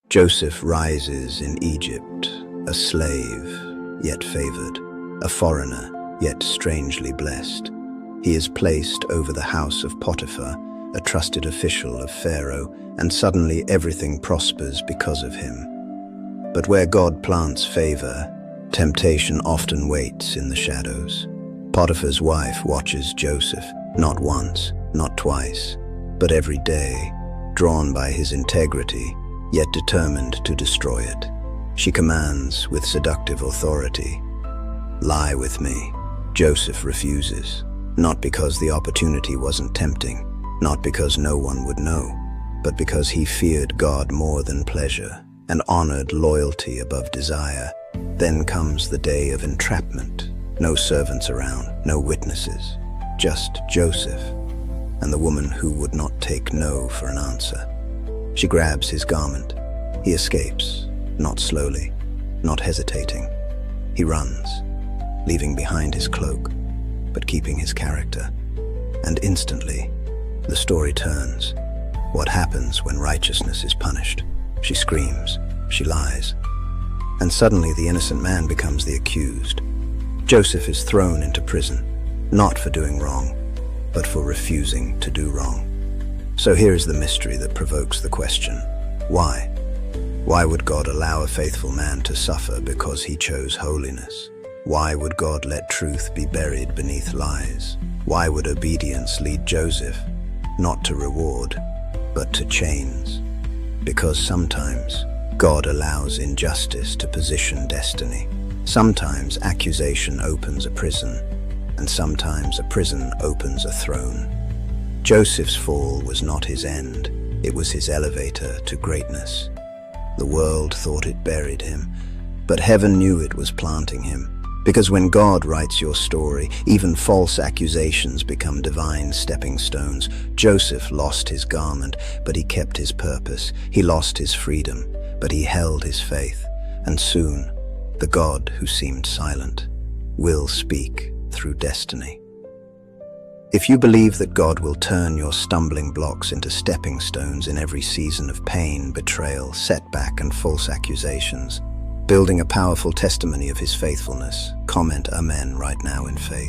Joseph rises in Egypt, a slave, yet favored, a foreigner, yet strangely blessed. He is placed over the house of Potiphar, a trusted official of Pharaoh, and suddenly everything prospers because of him. But where God plants favor, temptation often waits in the shadows. Potiphar's wife watches Joseph, not once, not twice, but every day, drawn by his integrity, yet determined to destroy it. She commands with seductive authority, "Lie with me." Joseph refuses, not because the opportunity wasn't tempting, not because no one would know, but because he feared God more than pleasure and honored loyalty above desire. Then comes the day of entrapment. No servants around, no witnesses, just Joseph and the woman who would not take no for an answer. She grabs his garment. He escapes, not slowly, not hesitating. He runs, leaving behind his cloak, but keeping his character. And instantly, the story turns. What happens when righteousness is punished? She screams, she lies, and suddenly the innocent man becomes the accused. Joseph is thrown into prison, not for doing wrong, but for refusing to do wrong. So here is the mystery that provokes the question, why? Why would God allow a faithful man to suffer because he chose holiness? Why would God let truth be buried beneath lies? Why would obedience lead Joseph, not to reward, but to chains? Because sometimes God allows injustice to position destiny. Sometimes accusation opens a prison, and sometimes a prison opens a throne. Joseph's fall was not his end, it was his elevator to greatness. The world thought it buried him, but heaven knew it was planting him. Because when God writes your story, even false accusations become divine stepping stones. Joseph lost his garment, but he kept his purpose. He lost his freedom, but he held his faith. And soon, the God who seemed silent will speak through destiny. If you believe that God will turn your stumbling blocks into stepping stones in every season of pain, betrayal, setback, and false accusations, building a powerful testimony of his faithfulness, comment Amen right now in faith.